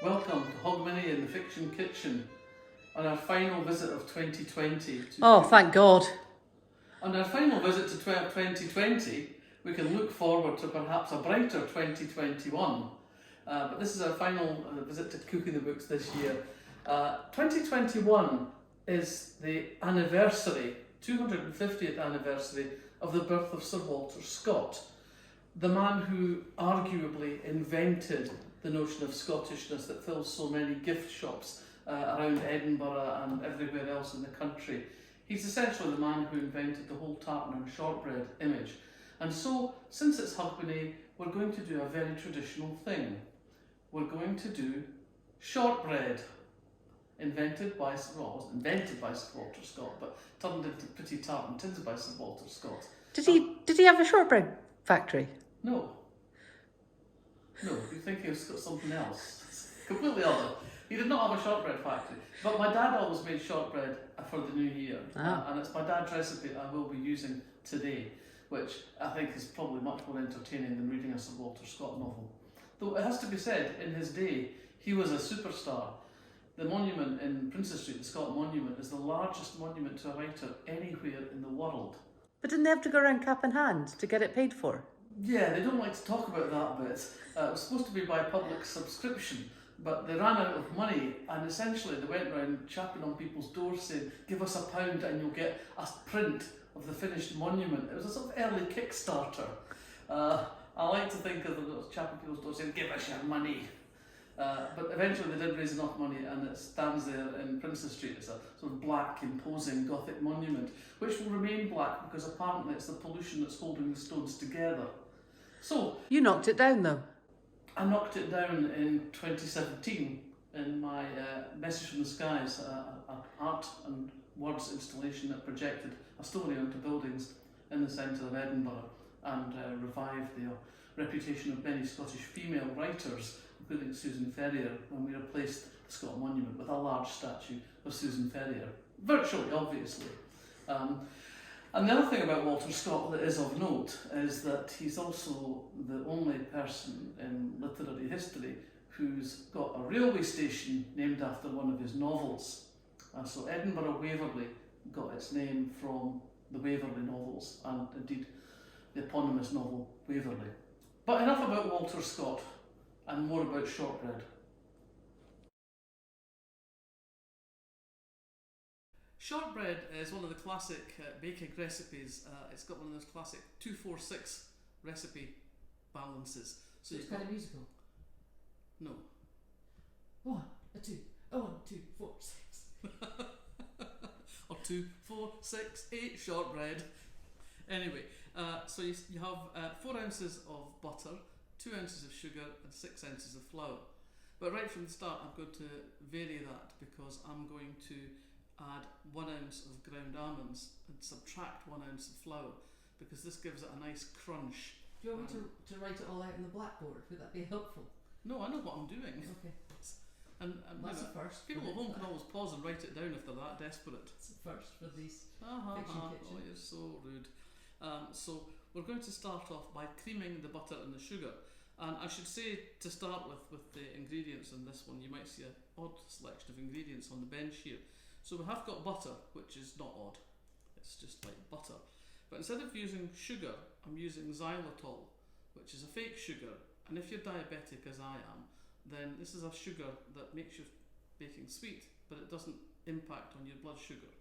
Welcome to Hogmanay in the Fiction Kitchen on our final visit of 2020. Oh, thank God. On our final visit to 2020, we can look forward to perhaps a brighter 2021. But this is our final visit to Cooking the Books this year. 2021 is the anniversary, 250th anniversary of the birth of Sir Walter Scott, the man who arguably invented the notion of Scottishness that fills so many gift shops around Edinburgh and everywhere else in the country. He's essentially the man who invented the whole tartan and shortbread image. And so, since it's Hogmanay, we're going to do a very traditional thing. We're going to do shortbread, invented by Sir Walter Scott, but turned into pretty tartan tins by Sir Walter Scott. Did he have a shortbread factory? No, you're thinking of something else. It's completely other. He did not have a shortbread factory, but my dad always made shortbread for the new year, and it's my dad's recipe I will be using today, which I think is probably much more entertaining than reading a Sir Walter Scott novel. Though it has to be said, in his day, he was a superstar. The monument in Princess Street, the Scott Monument, is the largest monument to a writer anywhere in the world. But didn't they have to go around cap in hand to get it paid for? Yeah, they don't like to talk about that bit. It was supposed to be by public subscription, but they ran out of money, and essentially they went around chapping on people's doors saying, "Give us £1 and you'll get a print of the finished monument." It was a sort of early Kickstarter. I like to think of them chapping people's doors saying, "Give us your money." But eventually they did raise enough money, and it stands there in Princess Street. It's a sort of black, imposing Gothic monument, which will remain black because apparently it's the pollution that's holding the stones together. So You knocked it down though. I knocked it down in 2017 in my Message from the Skies, an art and words installation that projected a story onto buildings in the centre of Edinburgh and revived the reputation of many Scottish female writers, including Susan Ferrier, when we replaced the Scott Monument with a large statue of Susan Ferrier. Virtually, obviously. And the other thing about Walter Scott that is of note is that he's also the only person in literary history who's got a railway station named after one of his novels. So Edinburgh Waverley got its name from the Waverley novels, and indeed the eponymous novel Waverley. But enough about Walter Scott and more about shortbread. Shortbread is one of the classic baking recipes. It's got one of those classic 2-4-6 recipe balances. So it's kind of musical. No. 1, 2, 1, 2, 4, 6. Or 2, 4, 6, 8 shortbread. Anyway, so you have 4 ounces of butter, 2 ounces of sugar, and 6 ounces of flour. But right from the start, I'm going to vary that because I'm going to add 1 ounce of ground almonds and subtract 1 ounce of flour, because this gives it a nice crunch. Do you want me to write it all out on the blackboard? Would that be helpful? No, I know what I'm doing. Okay. And That's a first. people at home can always pause and write it down if they're that desperate. It's a first for these Fiction kitchen. Oh, you're so rude. So we're going to start off by creaming the butter and the sugar. And I should say, to start with the ingredients in this one, you might see an odd selection of ingredients on the bench here. So we have got butter, which is not odd. It's just like butter. But instead of using sugar, I'm using xylitol, which is a fake sugar. And if you're diabetic, as I am, then this is a sugar that makes your baking sweet, but it doesn't impact on your blood sugar.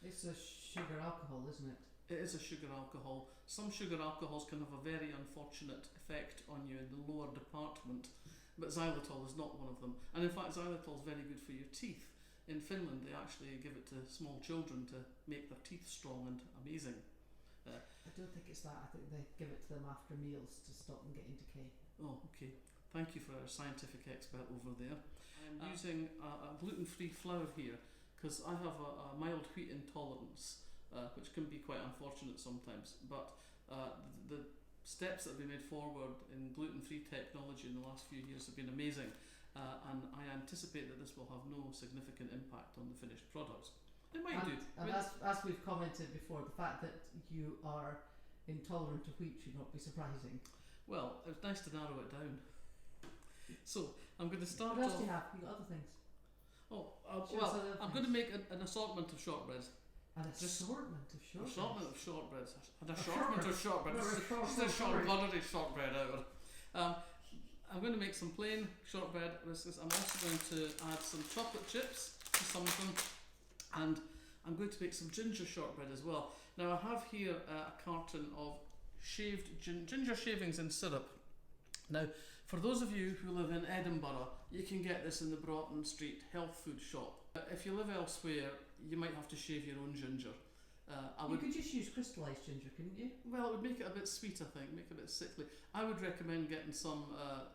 It's a sugar alcohol, isn't it? It is a sugar alcohol. Some sugar alcohols can have a very unfortunate effect on you in the lower department, but xylitol is not one of them. And in fact, xylitol is very good for your teeth. In Finland, they actually give it to small children to make their teeth strong and amazing. I don't think it's that. I think they give it to them after meals to stop them getting decay. Oh, okay. Thank you for our scientific expert over there. I'm using a gluten-free flour here because I have a mild wheat intolerance, which can be quite unfortunate sometimes. But the steps that have been made forward in gluten-free technology in the last few years have been amazing. And I anticipate that this will have no significant impact on the finished product. It might do. And as we've commented before, the fact that you are intolerant to wheat should not be surprising. Well, it was nice to narrow it down. So I'm going to start What else off. do you have? You got other things. Oh, Show us well, other I'm things. going to make an assortment of shortbreads. An Just- assortment of shortbreads. Assortment of shortbreads. An A assortment of shortbread. Well, This is a short shortbread hour. I'm going to make some plain shortbread. I'm also going to add some chocolate chips to some of them, and I'm going to make some ginger shortbread as well. Now I have here a carton of shaved ginger shavings in syrup. Now, for those of you who live in Edinburgh, you can get this in the Broughton Street health food shop. If you live elsewhere, you might have to shave your own ginger. You could just use crystallised ginger, couldn't you? Well, it would make it a bit sweet, I think, make it a bit sickly. I would recommend getting some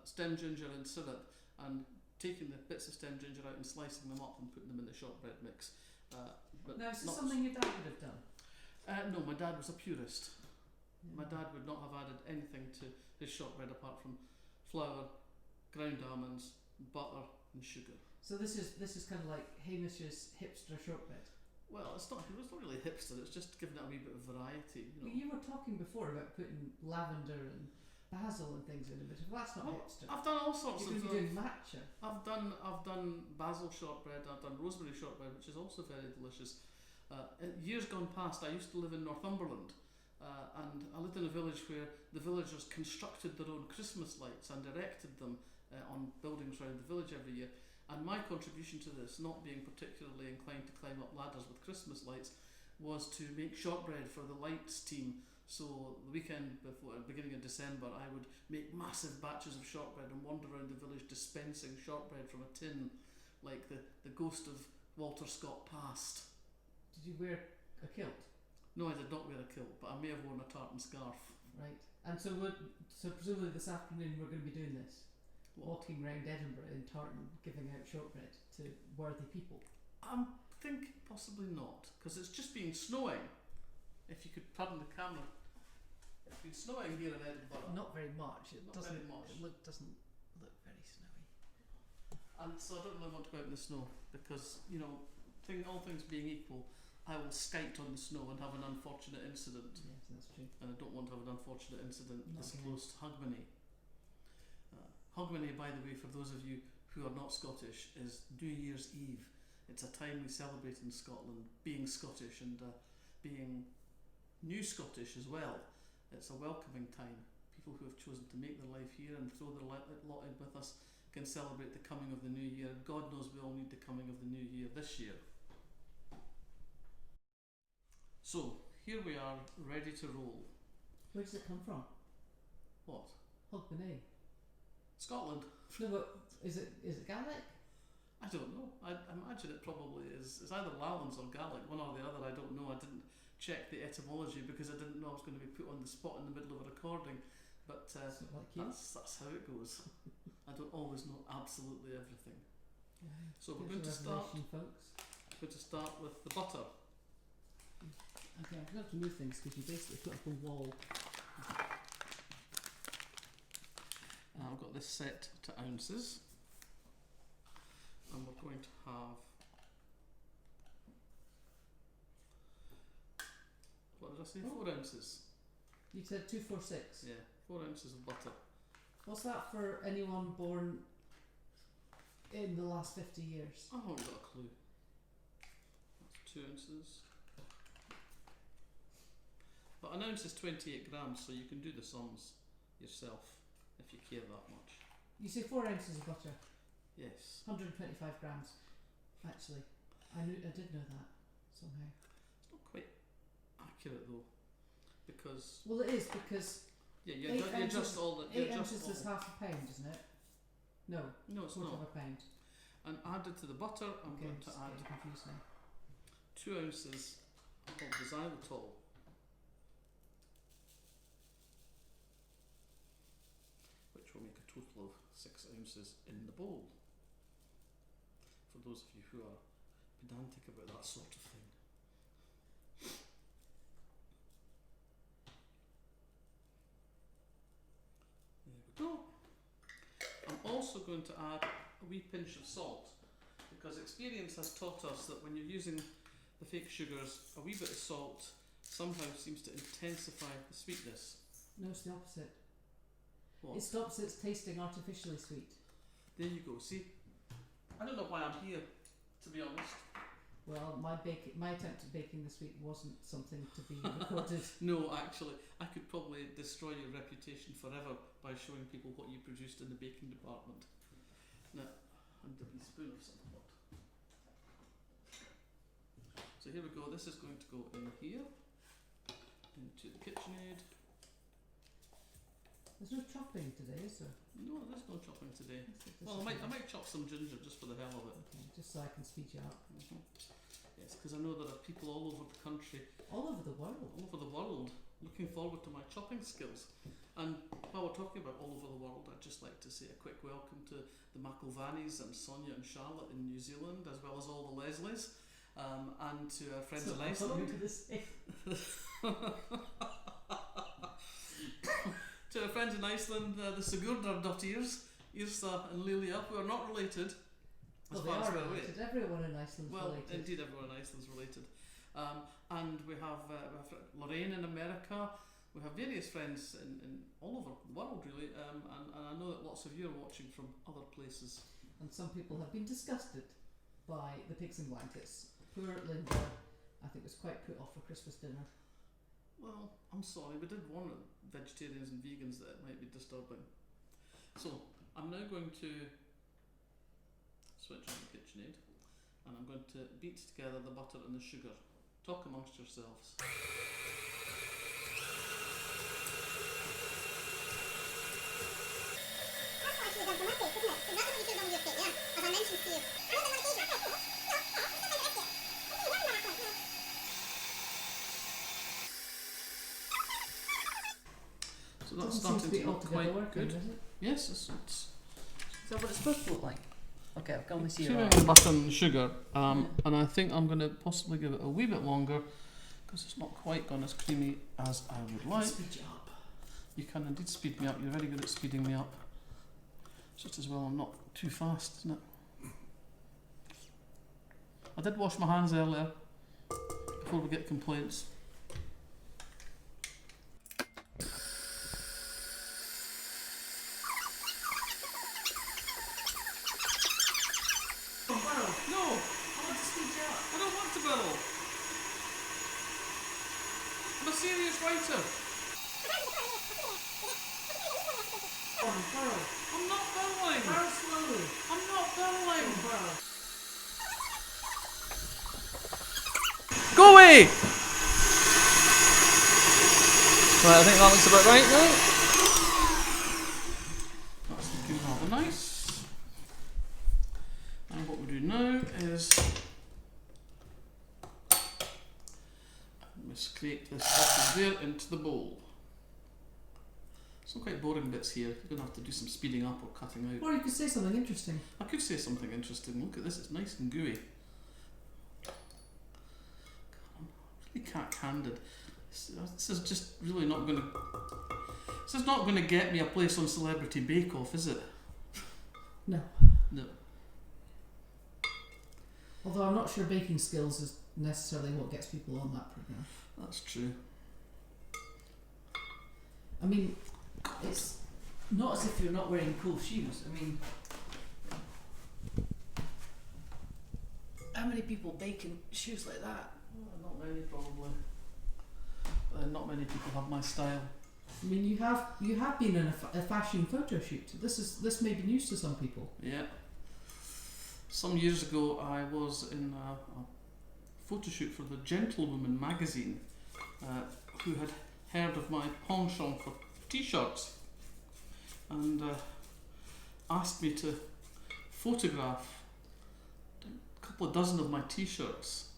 stem ginger in syrup and taking the bits of stem ginger out and slicing them up and putting them in the shortbread mix. But Now, is this not- something your dad would have done? No, my dad was a purist. My Yeah. dad would not have added anything to his shortbread apart from flour, ground almonds, butter and sugar. So this is kind of like Hamish's hipster shortbread. Well, it's not really hipster, it's just giving it a wee bit of variety. Well, you were talking before about putting lavender and basil and things in a bit. Well, that's not Well, hipster. I've done all sorts You're of going to be doing matcha. I've done basil shortbread, I've done rosemary shortbread, which is also very delicious. In years gone past, I used to live in Northumberland, and I lived in a village where the villagers constructed their own Christmas lights and erected them on buildings around the village every year. And my contribution to this, not being particularly inclined to climb up ladders with Christmas lights, was to make shortbread for the lights team. So the weekend before, beginning of December, I would make massive batches of shortbread and wander around the village dispensing shortbread from a tin, like the ghost of Walter Scott passed. Did you wear a kilt? No, I did not wear a kilt, but I may have worn a tartan scarf. Right. And so presumably this afternoon we're going to be doing this. Walking around Edinburgh in tartan, giving out shortbread to worthy people. I think possibly not, because it's just been snowing. If you could turn the camera, it's been snowing here in Edinburgh, Not very much. It Not doesn't very much. doesn't look very snowy. and so I don't really want to go out in the snow because all things being equal, I will skate on the snow and have an unfortunate incident, Yes, that's true. and I don't want to have an unfortunate incident Not this again. close to Hogmanay. Hogmanay, by the way, for those of you who are not Scottish, is New Year's Eve. It's a time we celebrate in Scotland, being Scottish and being New Scottish as well. It's a welcoming time. People who have chosen to make their life here and throw their lot in with us can celebrate the coming of the new year. God knows we all need the coming of the new year this year. So, here we are, ready to roll. Where does it come from? What? Hogmanay. Scotland? No, but is it Gaelic? I don't know. I imagine it probably is. It's either Lowlands or Gaelic, one or the other. I don't know. I didn't check the etymology because I didn't know I was going to be put on the spot in the middle of a recording. But Sort of like you. that's how it goes. I don't always know absolutely everything. Yeah. So we're Here's going to the start. revelation, folks. Going to start with the butter. Okay, I'm going to have to move things because you basically put up a wall. I've got this set to ounces, and we're going to have. What did I say? 4 ounces. You said 246. Yeah, 4 ounces of butter. What's that for anyone born in the last 50 years? I haven't got a clue. That's 2 ounces. But an ounce is 28 grams, so you can do the sums yourself if you care that much. You say 4 ounces of butter, Yes. 125 grams. Actually, I did know that somehow. It's not quite accurate though, because Well, it is because you 8 adjust ounces- all the. 8 you adjust ounces is all- half a pound, isn't it? No, No, it's quarter not. of a pound. And added to the butter, I'm Okay, going I'm to just add getting confused now. 2 ounces of the xylitol, which will make a total of 6 ounces in the bowl. For those of you who are pedantic about that sort of thing. There we go. I'm also going to add a wee pinch of salt, because experience has taught us that when you're using the fake sugars, a wee bit of salt somehow seems to intensify the sweetness. No, it's the opposite. What? It stops its tasting artificially sweet. There you go. See, I don't know why I'm here, to be honest. Well, my attempt at baking this week wasn't something to be recorded. No, actually, I could probably destroy your reputation forever by showing people what you produced in the baking department. Now, and a wee spoon of some sort. So here we go. This is going to go in here, into the KitchenAid. There's no chopping today, is there? No, there's no chopping today. This Well, is I might chop some ginger just for the hell of it. okay, just so I can speed you up. Yes, because I know there are people all over the country, All over the world. all over the world, looking forward to my chopping skills. And while we're talking about all over the world, I'd just like to say a quick welcome to the McIlvanys and Sonia and Charlotte in New Zealand, as well as all the Leslies, and to our friends in Iceland. To our friends in Iceland, the Sigurdardottirs, Yrsa and Lilia, who are not related. Well, they are related. Everyone in Iceland's related. Well, indeed, everyone in Iceland's related. And we have Lorraine in America. We have various friends in all over the world, really. And I know that lots of you are watching from other places. And some people have been disgusted by the pigs and blankets. Poor Linda, I think, was quite put off for Christmas dinner. Well, I'm sorry, we did warn vegetarians and vegans that it might be disturbing. So, I'm now going to switch on the KitchenAid and I'm going to beat together the butter and the sugar. Talk amongst yourselves. So that's starting to look quite good. Is it? Yes, it's Is that what it's supposed to look like? Okay, I've gone with see zero. the butter and the sugar, and I think I'm going to possibly give it a wee bit longer because it's not quite gone as creamy as I would like. Speed you up. You can indeed speed me up. You're very good at speeding me up. It's just as well I'm not too fast, isn't it? I did wash my hands earlier before we get complaints. No, I want to speed you up. I don't want to burrow. I'm a serious writer. Burrow. I'm not burrowing. Burrow slowly. I'm not burrowing. Burrow. Go away! Right, I think that looks about right now. That's looking rather nice. And what we do now is we scrape this off of there into the bowl. Some quite boring bits here. You're going to have to do some speeding up or cutting out. Or you could say something interesting. I could say something interesting. Look at this, it's nice and gooey. I'm really cack-handed. This is just really not going to... This is not going to get me a place on Celebrity Bake Off, is it? No. No. Although I'm not sure baking skills is necessarily what gets people on that programme. That's true. I mean, it's not as if you're not wearing cool shoes. I mean, how many people bake in shoes like that? Not many, probably. Not many people have my style. I mean, you have been in a fashion photo shoot. This may be news to some people. Yeah. Some years ago, I was in a photo shoot for the Gentlewoman magazine, who had heard of my penchant for t-shirts and asked me to photograph a couple of dozen of my t-shirts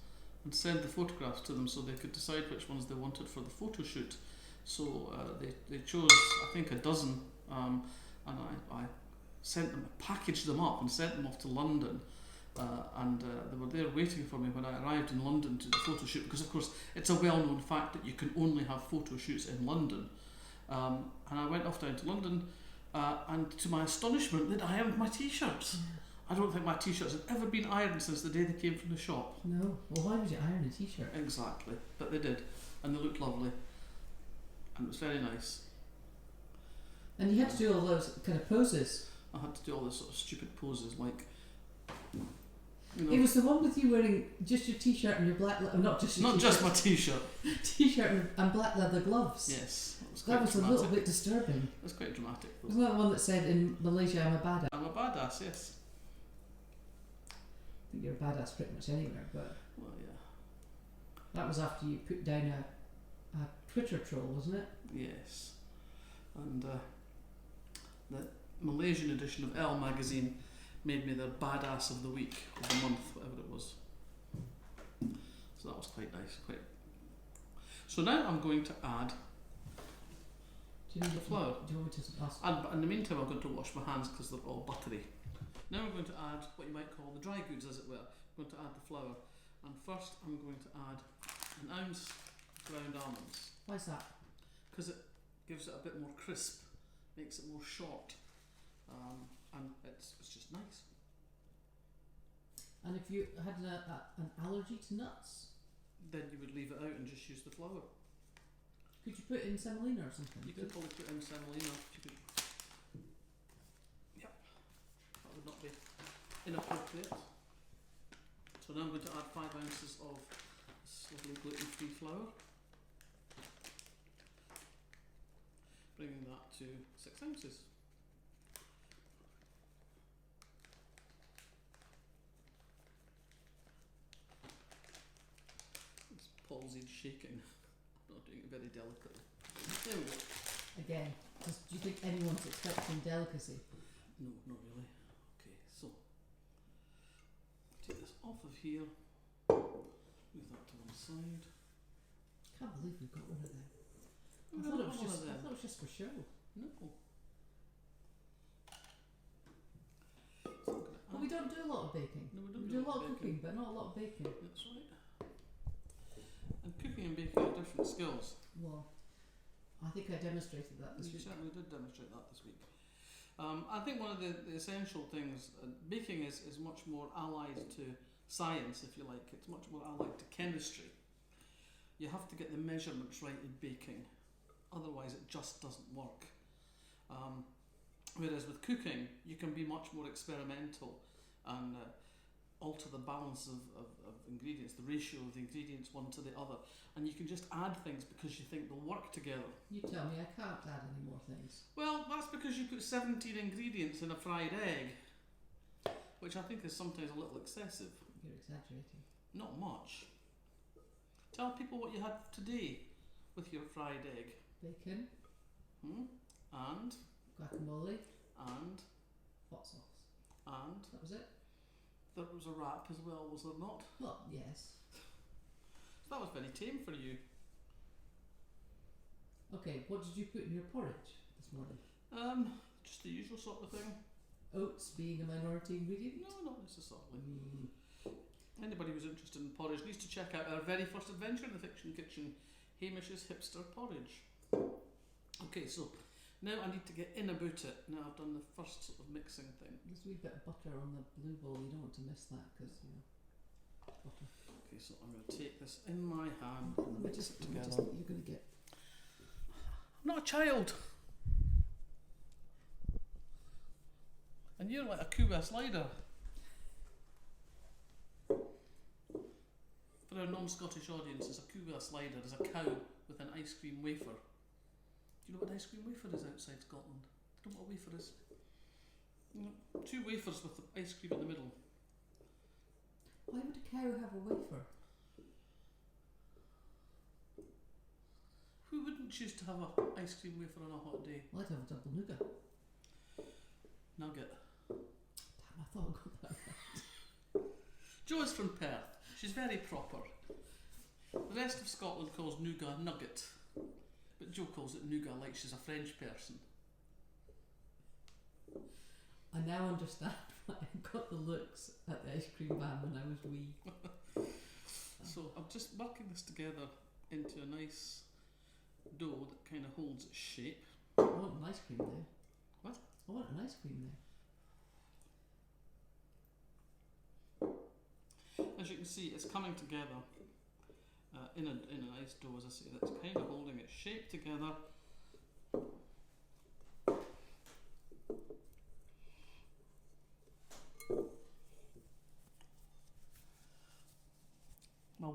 and send the photographs to them so they could decide which ones they wanted for the photo shoot. So they chose, I think, a dozen, and I sent them, packaged them up and sent them off to London, and they were there waiting for me when I arrived in London to the photo shoot, because of course it's a well-known fact that you can only have photo shoots in London. And I went off down to London, and to my astonishment they'd ironed my t-shirts. I don't think my t-shirts had ever been ironed since the day they came from the shop. No. Well, why would you iron a t-shirt? Exactly, but they did, and they looked lovely, and it was very nice. And you had to do all those kind of poses. I had to do all this sort of stupid poses, like, you know, It was the one with you wearing just your t-shirt and your black, not just your not t-shirt, just my t-shirt. t-shirt and black leather gloves. Yes, that was That quite was dramatic. a little bit disturbing. It was quite dramatic. Wasn't that the one that said in Malaysia, I'm a badass? I'm a badass, yes. I think you're a badass pretty much anywhere, but Well, yeah. that was after you put down a Twitter troll, wasn't it? Yes. And the Malaysian edition of Elle magazine made me the badass of the week, or the month, whatever it was. So that was quite nice. So now I'm going to add Do you need the flour. Do you want me to ask? And in the meantime, I'm going to wash my hands because they're all buttery. Now we're going to add what you might call the dry goods, as it were. I'm going to add the flour. And first I'm going to add an ounce of ground almonds, Why's that? because it gives it a bit more crisp, makes it more short, and it's just nice. And if you had an allergy to nuts, Then you would leave it out and just use the flour. could you put in semolina or something? You could probably put in semolina. You could. Yep, that would not be inappropriate. So now I'm going to add 5 ounces of this lovely gluten-free flour, bringing that to 6 ounces. It's palsied shaking. I'm not doing it very delicately. There we go. Again, do you think anyone's expecting delicacy? No, not really. Okay, so take this off of here, move that to one side. Can't believe we've got one of them. I We've thought got it was one just. of I them. thought it was just for show. No. But we don't do a lot of baking. No, We do a lot of cooking, but not a lot of baking. That's right. And cooking and baking are different skills. Well, I think I demonstrated that this You week. certainly did demonstrate that this week. I think one of the essential things, baking is much more allied to science, if you like. It's much more allied to chemistry. You have to get the measurements right in baking, otherwise it just doesn't work. Whereas with cooking, you can be much more experimental and alter the balance of ingredients, the ratio of the ingredients one to the other, and you can just add things because you think they'll work together. You tell me I can't add any more things. Well, that's because you put 17 ingredients in a fried egg, which I think is sometimes a little excessive. You're exaggerating. Not much. Tell people what you had today with your fried egg. Bacon, And guacamole, hot sauce. and That was it. there was a wrap as well, was there not? Well, yes. That was very tame for you. Okay, what did you put in your porridge this morning? Just the usual sort of thing. Oats being a minority ingredient? No, not necessarily. Anybody who's interested in porridge needs to check out our very first adventure in the Fiction Kitchen, Hamish's Hipster Porridge. Okay, so now I need to get in about it. Now I've done the first sort of mixing thing. There's a wee bit of butter on the blue bowl. You don't want to miss that because, butter. Okay, so I'm going to take this in my hand and mix it together. You're going to get. I'm not a child. And you're like a Cuba slider. For our non-Scottish audiences, a Cuba slider is a cow with an ice cream wafer. Do you know what an ice cream wafer is outside Scotland? Do you know what a wafer is? You know, 2 wafers with the ice cream in the middle. Why would a cow have a wafer? Who wouldn't choose to have an ice cream wafer on a hot day? Well, I'd have a double nougat. Nugget. Damn, I thought I got that right. Jo is from Perth. She's very proper. The rest of Scotland calls nougat nugget, but Jo calls it nougat like she's a French person. I now understand why I got the looks at the ice cream van when I was wee. So I'm just working this together into a nice dough that kind of holds its shape. I want an ice cream there. What? I want an ice cream there. As you can see, it's coming together in a nice dough, as I say, that's kind of holding its shape together.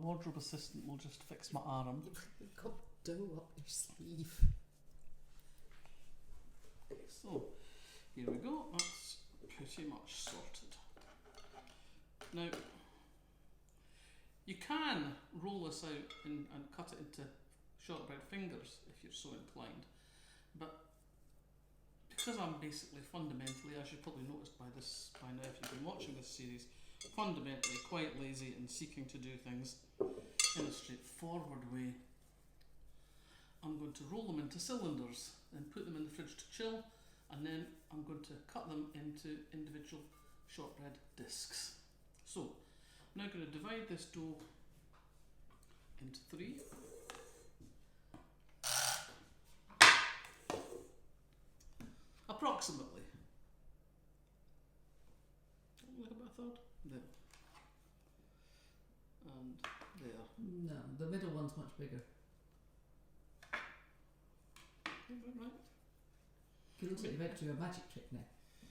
wardrobe assistant will just fix my arm. You've got dough up your sleeve. So, here we go, that's pretty much sorted. Now, you can roll this out and cut it into shortbread fingers if you're so inclined, but because I'm basically fundamentally, as you've probably noticed by now if you've been watching this series, fundamentally quite lazy and seeking to do things in a straightforward way, I'm going to roll them into cylinders and put them in the fridge to chill, and then I'm going to cut them into individual shortbread discs. So, I'm now going to divide this dough into 3. Approximately. A little bit of third. There. And there. No, the middle one's much bigger. Right. It looks like you're about to do a magic trick now.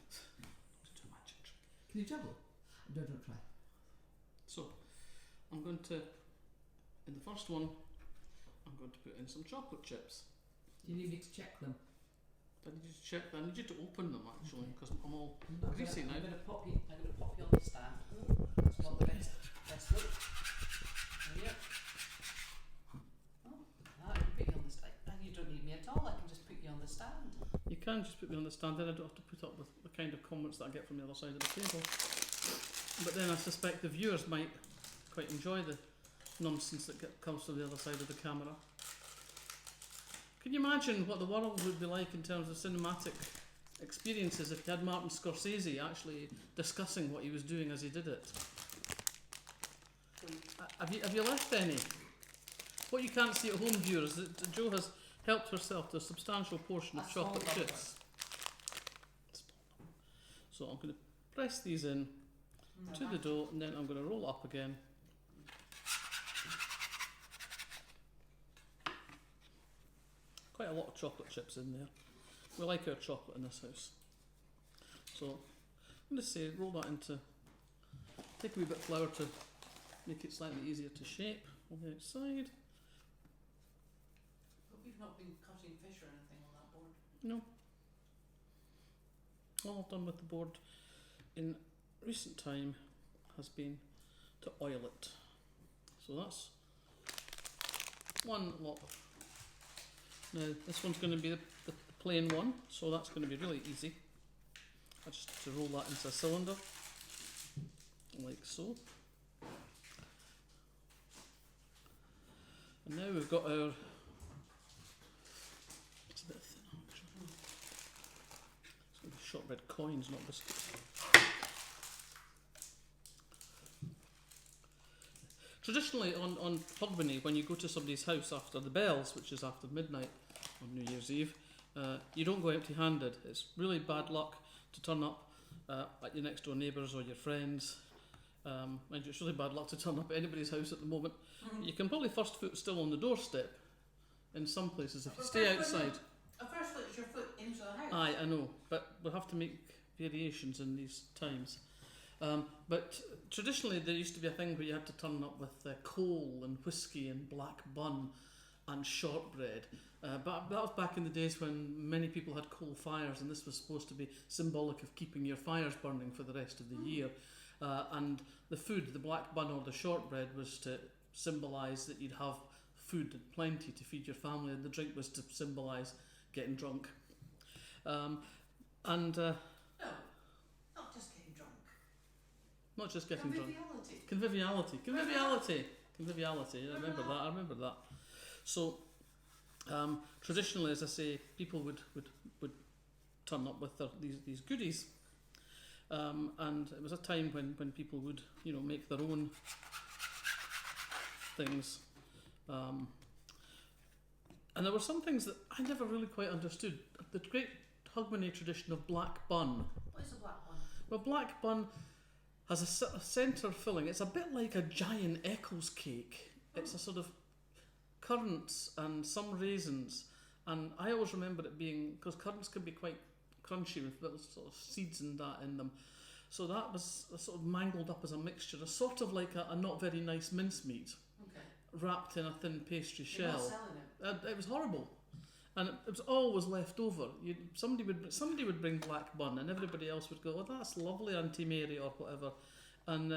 Just a magic trick. Can you juggle? No, don't try. So, I'm going to, in the first one, I'm going to put in some chocolate chips. Do you need me to check them? I need you to check. I need you to open them actually, because I'm all I'm greasy now. going to pop you on the stand. That's not the best look. Here. Oh, I can put you on the stand. You don't need me at all. I can just put you on the stand. You can just put me on the stand, then I don't have to put up with the kind of comments that I get from the other side of the table. But then I suspect the viewers might quite enjoy the nonsense that comes from the other side of the camera. Can you imagine what the world would be like in terms of cinematic experiences if you had Martin Scorsese actually discussing what he was doing as he did it? Have you left any? What you can't see at home, viewers, is that Jo has helped herself to a substantial portion of chocolate chips. So I'm going to press these in to the dough, and then I'm going to roll up again. Quite a lot of chocolate chips in there. We like our chocolate in this house. So I'm going to say roll that into, take a wee bit of flour to make it slightly easier to shape on the outside. But we've not been cutting fish or anything on that board. No. All I've done with the board in recent time has been to oil it. So that's one lot. Now this one's going to be the plain one, so that's going to be really easy. I just have to roll that into a cylinder, like so. And now we've got our, it's a bit thin actually. It's going to be shortbread coins, not biscuits. Traditionally on Hogmanay, when you go to somebody's house after the bells, which is after midnight on New Year's Eve, you don't go empty-handed. It's really bad luck to turn up at your next door neighbours or your friends. Mind you, it's really bad luck to turn up at anybody's house at the moment. You can probably first foot still on the doorstep in some places if you stay outside. A first foot is your foot into the house. Aye, I know, but we'll have to make variations in these times. But traditionally there used to be a thing where you had to turn up with coal and whiskey and black bun and shortbread. But that was back in the days when many people had coal fires, and this was supposed to be symbolic of keeping your fires burning for the rest of the year. And the food, the black bun or the shortbread, was to symbolise that you'd have food and plenty to feed your family, and the drink was to symbolise getting drunk. No, not just getting drunk. Not just getting drunk. Conviviality. Conviviality. I remember that. So, traditionally, as I say, people would turn up with these goodies, and it was a time when people would, make their own things, and there were some things that I never really quite understood. The great Hogmanay tradition of black bun. What is a black bun? Well, black bun has a centre filling. It's a bit like a giant Eccles cake. It's a sort of currants and some raisins, and I always remember it being, because currants can be quite crunchy with little sort of seeds and that in them, so that was sort of mangled up as a mixture, a sort of like a not very nice mincemeat. Okay. wrapped in a thin pastry You're not shell. selling it. It was horrible, and it was always left over. Somebody would bring black bun, and everybody else would go, "Oh, that's lovely, Auntie Mary," or whatever, and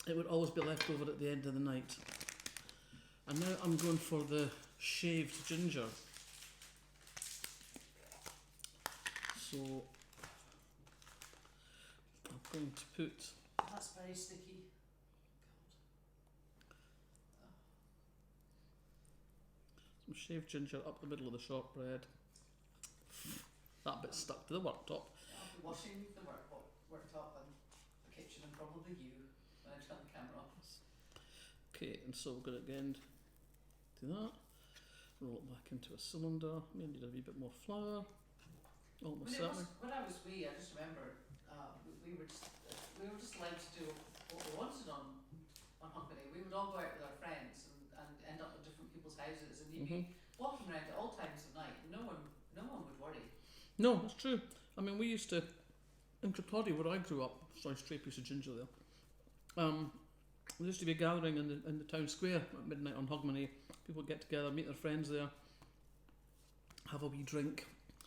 it would always be left over at the end of the night. And now I'm going for the shaved ginger. So I'm going to put That's very sticky. some shaved ginger up the middle of the shortbread. That bit stuck to the worktop. I'll be washing the worktop and the kitchen and probably you when I turn the camera off. Okay, and so we're going to again do that. Roll it back into a cylinder. Maybe need a wee bit more flour. Almost certainly. When I was wee, I just remember we were just allowed to do what we wanted on Hogmanay. We would all go out with our friends and end up at different people's houses, and you'd be walking around at all times of night. No one would worry. No, that's true. I mean, we used to in Crotody, where I grew up. Sorry, stray piece of ginger there. There used to be a gathering in the town square at midnight on Hogmanay. People would get together, meet their friends there, have a wee drink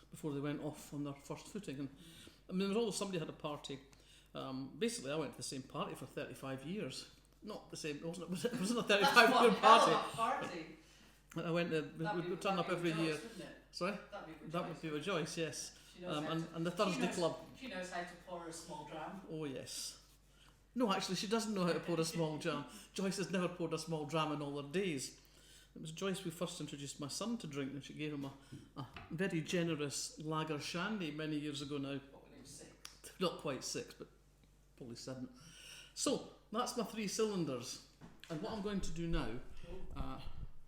before they went off on their first footing. And I mean, there was always somebody had a party. Basically, I went to the same party for 35 years. Not the same. It wasn't a 35-year party. I went to. We turn up every year. Sorry, that would be with Joyce. Yes. And the Thursday club. She knows how to pour a small dram. Oh yes. No, actually, she doesn't know how to pour a small dram. Joyce has never poured a small dram in all her days. It was Joyce who first introduced my son to drink, and she gave him a very generous lager shandy many years ago now. What, when he was 6? Not quite 6, but probably 7. So, that's my 3 cylinders. And what I'm going to do now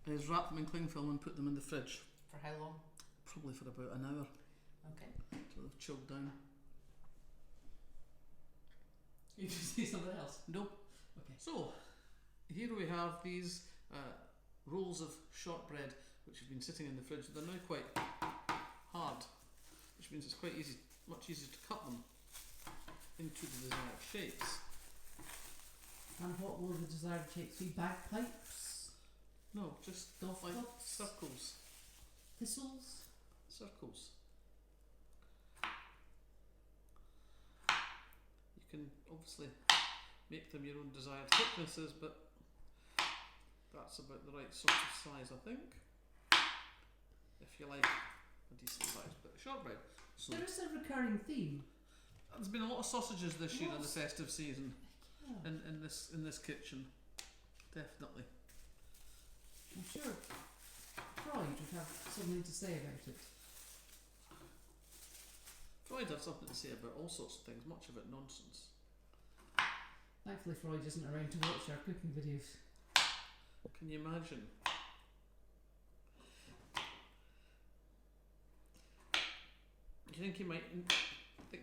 is wrap them in cling film and put them in the fridge. For how long? Probably for about an hour. Okay. So they've chilled down. You can see something else. No. Okay. So, here we have these rolls of shortbread which have been sitting in the fridge. They're now quite hard, which means it's quite easy, much easier to cut them into the desired shapes. And what will the desired shapes be? Bagpipes? No, just Golf like clubs? circles. Thistles? Circles. You can obviously make them your own desired thicknesses, but that's about the right sort of size, I think. If you like a decent size bit of shortbread. So There is a recurring theme. there's been a lot of sausages this year in the Lots. festive season Yeah. in this kitchen. Definitely. I'm sure Freud would have something to say about it. Freud had something to say about all sorts of things, much of it nonsense. Thankfully Freud isn't around to watch our cooking videos. Can you imagine? Do you think he might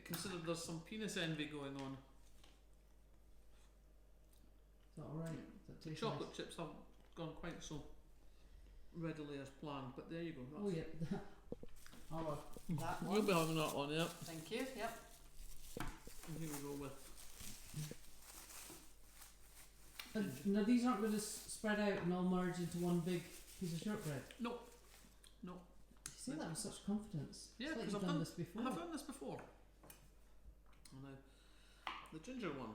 consider there's some penis envy going on? Is that alright? That tastes Chocolate nice? chips haven't gone quite so readily as planned, but there you go. Oh yeah. I'll have that You'll one. be having that one, yeah. Thank you. Yep. And here we go with. And now these aren't going to spread out and all merge into one big piece of shortbread. No. You say that with such confidence. Yeah, It's like because you've done this before. I have done this before. Oh, now, the ginger one.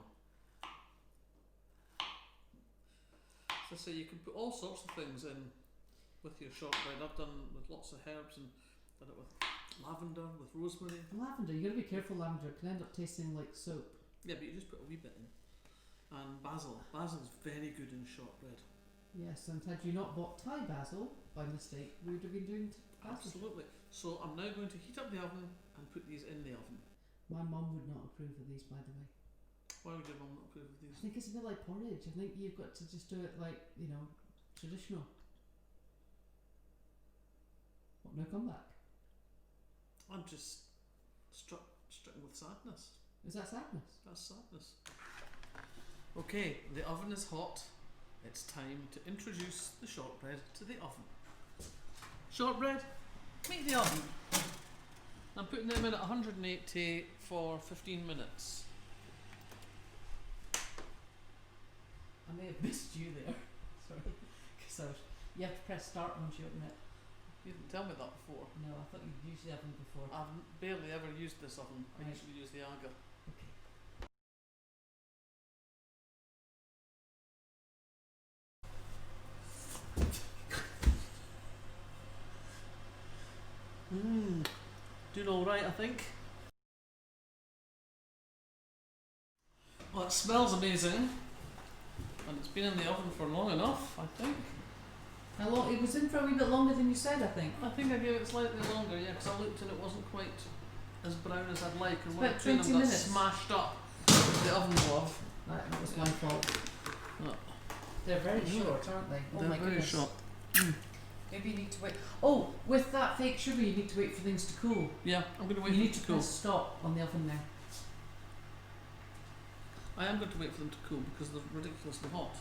So say you can put all sorts of things in with your shortbread. I've done with lots of herbs and done it with lavender, with rosemary. Lavender, you got to be careful. Lavender can end up tasting like soap. Yeah, but you just put a wee bit in. And basil. Basil's very good in shortbread. Yes, and had you not bought Thai basil by mistake, we would have been doing basil. Absolutely. So I'm now going to heat up the oven and put these in the oven. My mum would not approve of these, by the way. Why would your mum not approve of I these? think it's a bit like porridge. I think you've got to just do it like, traditional. What, no comeback? I'm just stricken with sadness. Is that sadness? That's sadness. Okay, the oven is hot. It's time to introduce the shortbread to the oven. Shortbread, meet the oven. I'm putting them in at 180 for 15 minutes. I may have missed you there. Sorry. Because you have to press start once you open it. You didn't tell me that before. No, I thought you'd used the oven before. I've barely ever used this oven. I Right. usually use the Aga. Okay. Doing all right, I think. Well, it smells amazing, and it's been in the oven for long enough, I think. How long? It was in for a wee bit longer than you said, I think. I think I gave it slightly longer, yeah, because I looked and it wasn't quite as brown as I'd like, and It's one or about two of 20 them got minutes. smashed up with the oven glove. That was my fault. No. They're very short, aren't they? Oh They're my very goodness. short. Maybe you need to wait. Oh, with that fake sugar, you need to wait for things to cool. Yeah, I'm going to wait You for need them to to cool. press stop on the oven there. I am going to wait for them to cool because they're ridiculously hot.